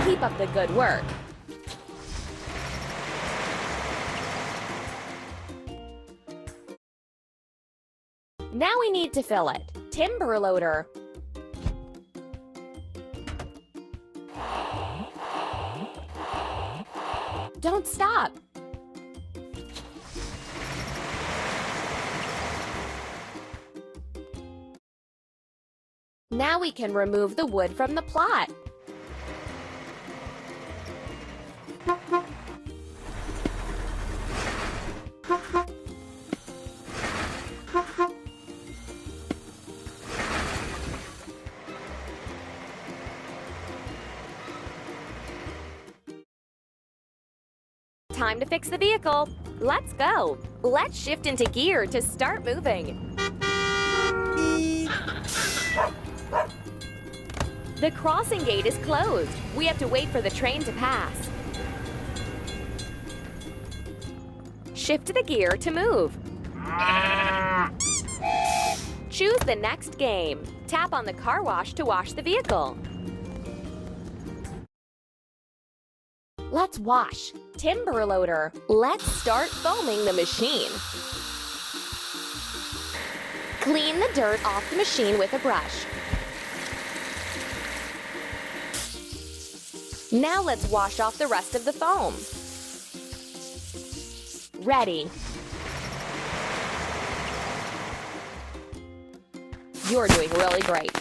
Keep up the good work. Now we need to fill it. Timber loader. Don't stop. Now we can remove the wood from the plot. Time to fix the vehicle. Let's go. Let's shift into gear to start moving. The crossing gate is closed. We have to wait for the train to pass. Shift the gear to move. Choose the next game. Tap on the car wash to wash the vehicle. Let's wash. Timber loader. Let's start foaming the machine. Clean the dirt off the machine with a brush. Now let's wash off the rest of the foam. Ready. You're doing really great.